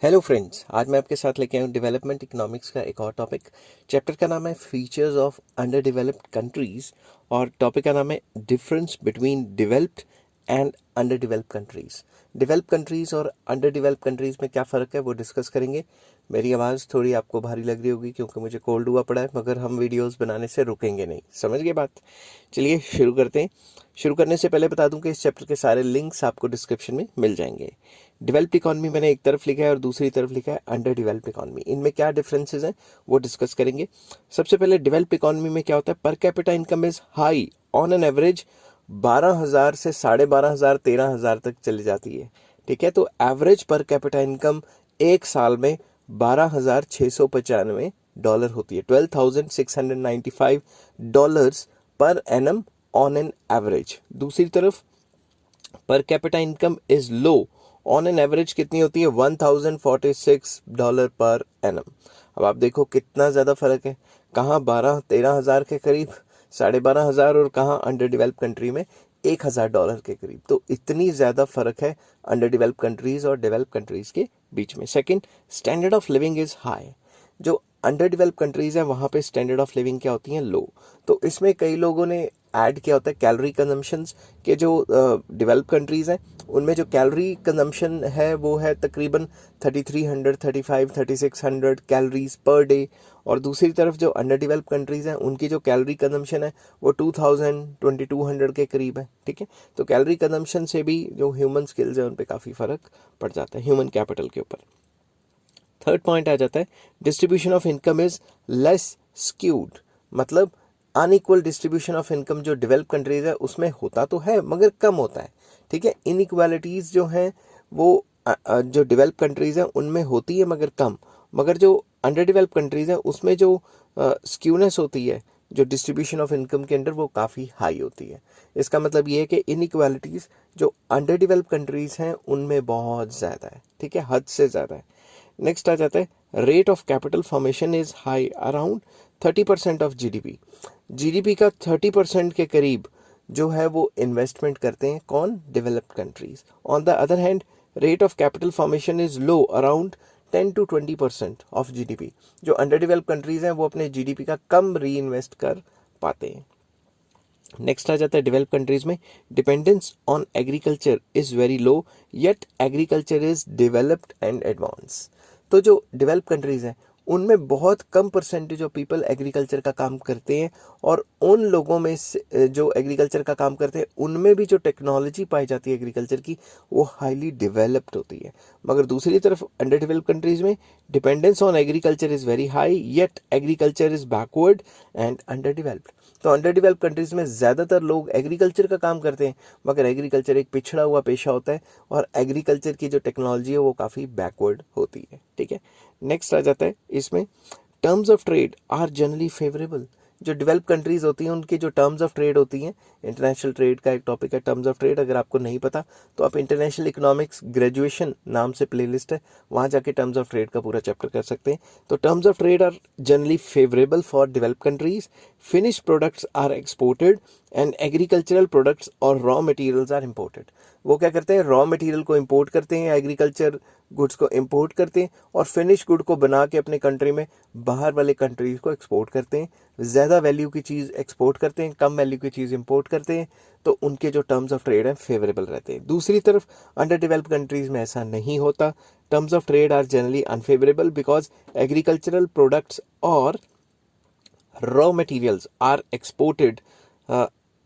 Hello friends, आज मैं आपके साथ लेके आया हूँ डेवलपमेंट इकोनॉमिक्स का एक और टॉपिक। चैप्टर का नाम है features of under developed countries और टॉपिक का नाम है difference between developed and under developed countries. Developed countries और अंडर डेवलप्ड कंट्रीज में क्या फ़र्क है वो डिस्कस करेंगे। मेरी आवाज़ थोड़ी आपको भारी लग रही होगी क्योंकि मुझे कोल्ड हुआ पड़ा है, मगर हम वीडियोस बनाने से रुकेंगे नहीं। समझ गए बात? चलिए शुरू करते हैं। शुरू करने से पहले बता दूं कि इस चैप्टर के सारे लिंक्स आपको डिस्क्रिप्शन में मिल जाएंगे। डेवलप्ड इकॉनमी मैंने एक तरफ लिखा है और दूसरी तरफ लिखा है अंडर डेवलप्ड इकॉनमी। इनमें क्या डिफरेंसेस हैं वो डिस्कस करेंगे। सबसे पहले डेवलप्ड इकॉनमी में क्या होता है, per capita income is high on an average 12,000 से 12,500 13,000 तक चली जाती है। ठीक है, तो एवरेज पर कैपिटा इनकम एक साल में $12,695 होती है, $12,695 per annum on an average. दूसरी तरफ per capita income is low on an average कितनी होती है, $1,046 पर एनम। अब आप देखो कितना ज़्यादा फर्क है, कहाँ 12-13 हज़ार के करीब 12,500 और कहाँ अंडर डेवलप कंट्री में $1,000 के करीब। तो इतनी ज़्यादा फ़र्क है अंडर डेवलप कंट्रीज़ और डेवलप कंट्रीज़ के बीच में। Second, standard of living is high. जो अंडर डेवलप कंट्रीज़ है वहाँ पे स्टैंडर्ड ऑफ लिविंग क्या होती हैं, लो। तो इसमें कई लोगों ने ऐड किया होता है कैलोरी कंजम्पशंस के। जो डेवलप कंट्रीज़ हैं उनमें जो कैलोरी कंजम्पशन है वो है तकरीबन 3300, 35, 3600 कैलोरीज पर डे। और दूसरी तरफ जो अंडर डेवलप कंट्रीज़ हैं उनकी जो कैलोरी कंजम्पशन है वो 2000, 2200 के करीब है। ठीक है, तो कैलोरी कंजम्पशन से भी जो ह्यूमन स्किल्स है उन पे काफ़ी फ़र्क पड़ जाता है, ह्यूमन कैपिटल के ऊपर। थर्ड पॉइंट आ जाता है distribution of income is less skewed. मतलब अनइक्वल डिस्ट्रीब्यूशन ऑफ इनकम जो डेवलप कंट्रीज है उसमें होता तो है मगर कम होता है। ठीक है, इनइक्वालिटीज जो हैं वो जो डेवलप कंट्रीज हैं उनमें होती है मगर कम। मगर जो अंडर डेवलप कंट्रीज हैं उसमें जो स्क्यूनेस होती है जो डिस्ट्रीब्यूशन ऑफ इनकम के अंदर वो काफ़ी हाई होती है। इसका मतलब ये है कि इनइक्वालिटीज जो अंडर डेवलप कंट्रीज हैं उनमें बहुत ज़्यादा है। ठीक है, हद से ज़्यादा है। नेक्स्ट आ जाता है rate of capital formation is high around 30% of GDP. GDP का 30% के करीब जो है वो इन्वेस्टमेंट करते हैं कौन, developed countries. On the other hand rate of capital formation is low around 10 to 20% of GDP. जो अंडर डेवलप्ड कंट्रीज हैं वो अपने जीडीपी का कम री इन्वेस्ट कर पाते हैं। नेक्स्ट आ जाता है डेवलप कंट्रीज में dependence on agriculture is very low yet agriculture is developed and advance. तो जो डेवलप कंट्रीज हैं उनमें बहुत कम परसेंटेज ऑफ पीपल एग्रीकल्चर का काम करते हैं और उन लोगों में से जो एग्रीकल्चर का काम करते हैं उनमें भी जो टेक्नोलॉजी पाई जाती है एग्रीकल्चर की वो हाईली डेवलप्ड होती है। मगर दूसरी तरफ अंडर डेवलप कंट्रीज में dependence on agriculture is very high yet agriculture is backward and under developed. तो अंडर डेवलप कंट्रीज में ज़्यादातर लोग एग्रीकल्चर का काम करते हैं मगर एग्रीकल्चर एक पिछड़ा हुआ पेशा होता है और एग्रीकल्चर की जो टेक्नोलॉजी है वो काफ़ी बैकवर्ड होती है। ठीक है, नेक्स्ट आ जाता है इसमें terms of trade are generally favourable. जो डेवलप कंट्रीज होती हैं उनकी जो टर्म्स ऑफ ट्रेड होती हैं, इंटरनेशनल ट्रेड का एक टॉपिक है टर्म्स ऑफ ट्रेड। अगर आपको नहीं पता तो आप इंटरनेशनल इकोनॉमिक्स ग्रेजुएशन नाम से प्लेलिस्ट है, वहाँ जाके टर्म्स ऑफ ट्रेड का पूरा चैप्टर कर सकते हैं। तो terms of trade are generally favourable for develop countries. Finish products are exported and agricultural products और रॉ मटेरियल्स आर इम्पोर्टेड। वो क्या करते हैं, रॉ मटेरियल को इम्पोर्ट करते हैं, एग्रीकल्चर गुड्स को इम्पोर्ट करते हैं और फिनिश गुड को बना के अपने कंट्री में बाहर वाले कंट्रीज को एक्सपोर्ट करते हैं। ज़्यादा वैल्यू की चीज़ एक्सपोर्ट करते हैं, कम वैल्यू की चीज़ इंपोर्ट करते हैं। तो उनके जो टर्म्स ऑफ ट्रेड हैं फेवरेबल रहते हैं। दूसरी तरफ अंडर डेवलप्ड कंट्रीज में ऐसा नहीं होता। Terms of trade are generally unfavourable because agricultural products और raw materials are exported.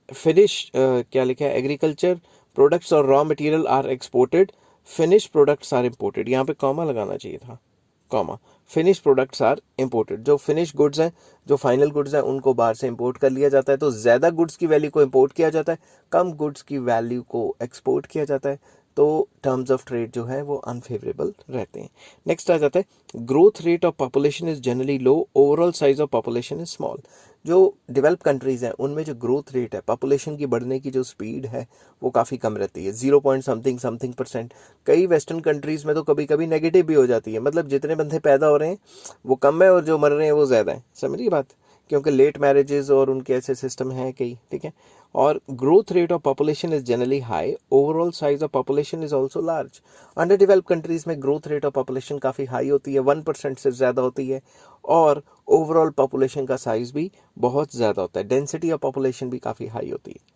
Finish क्या लिखा है, एग्रीकल्चर प्रोडक्ट्स और raw material are exported, finish products are imported. यहाँ पे कॉमा लगाना चाहिए था, comma. Finish products are imported. जो फिनिश गुड्स हैं, जो फाइनल गुड्स हैं, उनको बाहर से इंपोर्ट कर लिया जाता है। तो ज़्यादा गुड्स की वैल्यू को इंपोर्ट किया जाता है, कम गुड्स की वैल्यू को एक्सपोर्ट किया जाता है। तो टर्म्स ऑफ ट्रेड जो है वो अनफेवरेबल रहते हैं। नेक्स्ट आ जाता है growth rate of population is generally low, overall size of population is small. जो डेवलप कंट्रीज हैं उनमें जो ग्रोथ रेट है, पॉपुलेशन की बढ़ने की जो स्पीड है वो काफ़ी कम रहती है, 0 पॉइंट समथिंग समथिंग %। कई वेस्टर्न कंट्रीज में तो कभी कभी नेगेटिव भी हो जाती है, मतलब जितने बंदे पैदा हो रहे हैं वो कम है और जो मर रहे हैं वो ज़्यादा है। समझिए बात, क्योंकि लेट मैरिजेस और उनके ऐसे सिस्टम हैं कई, ठीक है। और growth rate of population is generally high, overall size of population is also large. Under developed countries में ग्रोथ रेट ऑफ पॉपुलेशन काफ़ी हाई होती है, 1% से ज़्यादा होती है, और ओवरऑल पॉपुलेशन का साइज भी बहुत ज़्यादा होता है, डेंसिटी ऑफ पॉपुलेशन भी काफ़ी हाई होती है।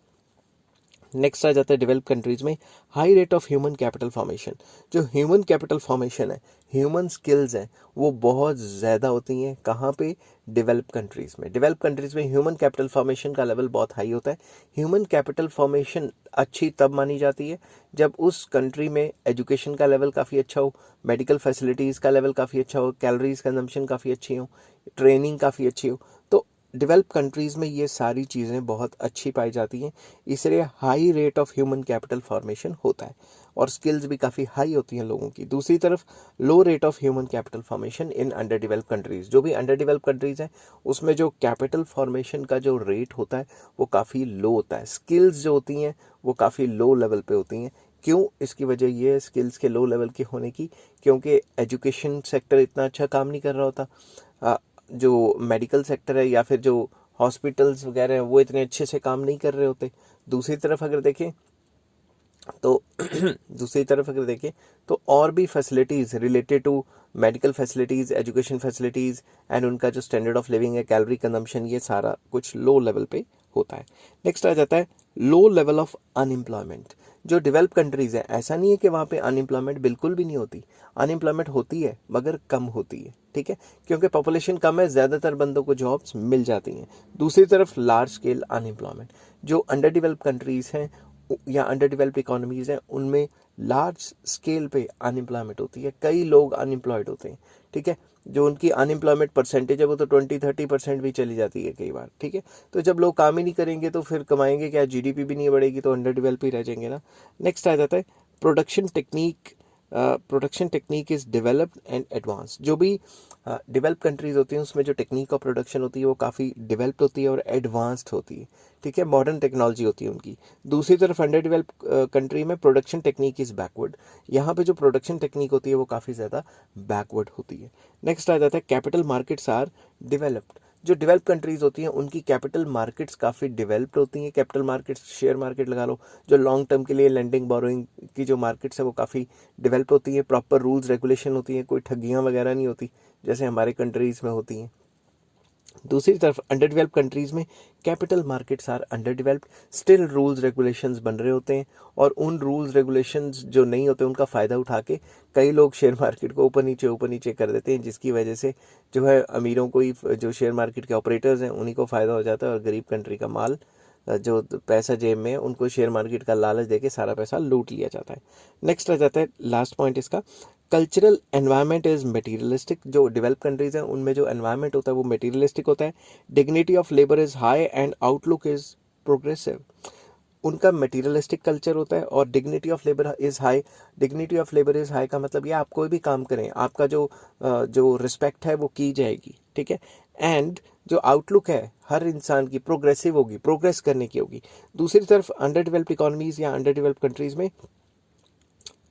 नेक्स्ट आ जाता है डेवलप कंट्रीज में high rate of human capital formation. जो ह्यूमन कैपिटल फॉर्मेशन है, ह्यूमन स्किल्स हैं, वो बहुत ज़्यादा होती हैं। कहाँ पे? डेवलप कंट्रीज में। डेवलप कंट्रीज में ह्यूमन कैपिटल फॉर्मेशन का लेवल बहुत हाई होता है। ह्यूमन कैपिटल फॉर्मेशन अच्छी तब मानी जाती है जब उस कंट्री में एजुकेशन का लेवल काफ़ी अच्छा हो, मेडिकल फैसिलिटीज़ का लेवल काफ़ी अच्छा हो, कैलोरीज कंजम्पशन काफ़ी अच्छी हो, ट्रेनिंग काफ़ी अच्छी हो। तो डेवलप कंट्रीज़ में ये सारी चीज़ें बहुत अच्छी पाई जाती हैं, इसलिए high rate of human capital formation होता है और स्किल्स भी काफ़ी हाई होती हैं लोगों की। दूसरी तरफ low rate of human capital formation in under develop countries. जो भी अंडर डेवलप कंट्रीज़ हैं उसमें जो कैपिटल फॉर्मेशन का जो रेट होता है वो काफ़ी लो होता है। स्किल्स जो होती हैं वो काफ़ी लो लेवल पे होती हैं। क्यों? इसकी वजह ये है स्किल्स के लो लेवल के होने की, क्योंकि एजुकेशन सेक्टर इतना अच्छा काम नहीं कर रहा होता, जो मेडिकल सेक्टर है या फिर जो हॉस्पिटल्स वगैरह हैं वो इतने अच्छे से काम नहीं कर रहे होते। दूसरी तरफ अगर देखें तो दूसरी तरफ अगर देखें तो और भी facilities related to medical facilities, education facilities and उनका जो स्टैंडर्ड ऑफ लिविंग है, कैलोरी कंजम्पशन, ये सारा कुछ लो लेवल पे होता है। नेक्स्ट आ जाता है लो लेवल ऑफ अनएम्प्लॉयमेंट। जो डेवलप कंट्रीज़ हैं, ऐसा नहीं है कि वहाँ पे अनएम्प्लॉयमेंट बिल्कुल भी नहीं होती, अनएम्प्लॉयमेंट होती है मगर कम होती है, ठीक है, क्योंकि पॉपुलेशन कम है, ज़्यादातर बंदों को जॉब्स मिल जाती हैं। दूसरी तरफ लार्ज स्केल अनएम्प्लॉयमेंट, जो अंडर डेवलप कंट्रीज़ हैं या अंडर डेवलप इकोनॉमीज़ हैं उनमें लार्ज स्केल पे अनएम्प्लॉयमेंट होती है, कई लोग अनएम्प्लॉयड होते हैं, ठीक है। जो उनकी अनएम्प्लॉयमेंट परसेंटेज है वो तो 20-30% भी चली जाती है कई बार, ठीक है। तो जब लोग काम ही नहीं करेंगे तो फिर कमाएंगे क्या? जीडीपी भी नहीं बढ़ेगी, तो अंडर डेवलप ही रह जाएंगे ना। नेक्स्ट आ जाता है production technique. Production technique is developed and advance. जो भी डेवलप कंट्रीज़ होती हैं उसमें जो टेक्निक ऑफ प्रोडक्शन होती है वो काफ़ी डेवलप्ड होती है और एडवांस्ड होती है, ठीक है, मॉडर्न टेक्नोलॉजी होती है उनकी। दूसरी तरफ अंडर डेवलप कंट्री में प्रोडक्शन टेक्निक इज़ बैकवर्ड। यहाँ पे जो प्रोडक्शन टेक्निक होती है वो काफ़ी ज़्यादा बैकवर्ड होती है। नेक्स्ट आ जाता है कैपिटल मार्केट्स आर डेवलप्ड। जो डेवलप कंट्रीज़ होती हैं उनकी कैपिटल मार्केट्स काफ़ी डेवलप्ड होती हैं। कैपिटल मार्केट्स, शेयर मार्केट लगा लो, जो लॉन्ग टर्म के लिए लेंडिंग बोरोइंग की जो मार्केट्स है वो काफ़ी डेवलप होती है। प्रॉपर रूल्स रेगुलेशन होती हैं, कोई ठगियाँ वगैरह नहीं होती जैसे हमारे कंट्रीज़ में होती हैं। दूसरी तरफ अंडर डेवलप कंट्रीज़ में capital markets are under developed, still rules regulations बन रहे होते हैं और उन रूल्स रेगुलेशंस जो नहीं होते उनका फ़ायदा उठा के कई लोग शेयर मार्केट को ऊपर नीचे कर देते हैं, जिसकी वजह से जो है अमीरों को ही, जो शेयर मार्केट के ऑपरेटर्स हैं उन्हीं को फ़ायदा हो जाता है और गरीब कंट्री का माल, जो पैसा जेब में है, उनको शेयर मार्केट का लालच देके सारा पैसा लूट लिया जाता है। नेक्स्ट आ जाता है लास्ट पॉइंट इसका, कल्चरल एनवायरनमेंट इज़ मटेरियलिस्टिक। जो डेवलप कंट्रीज़ हैं उनमें जो एनवायरनमेंट होता है वो मटेरियलिस्टिक होता है। Dignity of labour is high and outlook is progressive. उनका मटेरियलिस्टिक कल्चर होता है और dignity of labour is high. Dignity of labour is high का मतलब ये आप कोई भी काम करें, आपका जो रिस्पेक्ट है वो की जाएगी, ठीक है। एंड जो आउटलुक है हर इंसान की प्रोग्रेसिव होगी, प्रोग्रेस करने की होगी। दूसरी तरफ अंडर डेवलप्ड इकोनॉमीज़ या अंडर डेवलप्ड कंट्रीज़ में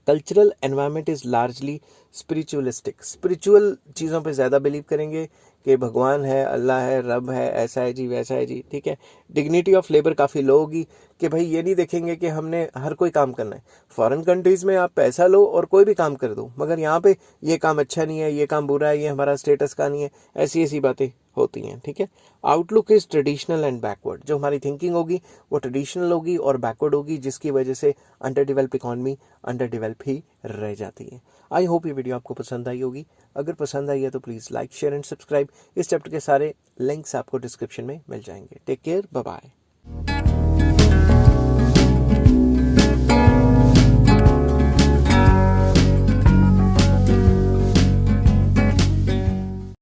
cultural environment is largely spiritualistic. Spiritual चीज़ों पे ज़्यादा बिलीव करेंगे कि भगवान है, अल्लाह है, रब है, ऐसा है जी, वैसा है जी, ठीक है। डिग्निटी ऑफ लेबर काफ़ी लो होगी कि भाई ये नहीं देखेंगे कि हमने हर कोई काम करना है। फॉरेन कंट्रीज़ में आप पैसा लो और कोई भी काम कर दो, मगर यहाँ पे ये काम अच्छा नहीं है, ये काम बुरा है, ये हमारा स्टेटस का नहीं है, ऐसी ऐसी बातें होती हैं, ठीक है। Outlook is traditional and backward. जो हमारी थिंकिंग होगी वो ट्रेडिशनल होगी और बैकवर्ड होगी, जिसकी वजह से under develop economy under develop ही रह जाती है। आई होप ये वीडियो आपको पसंद आई होगी। अगर पसंद आई है तो please like, share and subscribe. इस चैप्टर के सारे लिंक्स आपको डिस्क्रिप्शन में मिल जाएंगे। Take care, bye bye.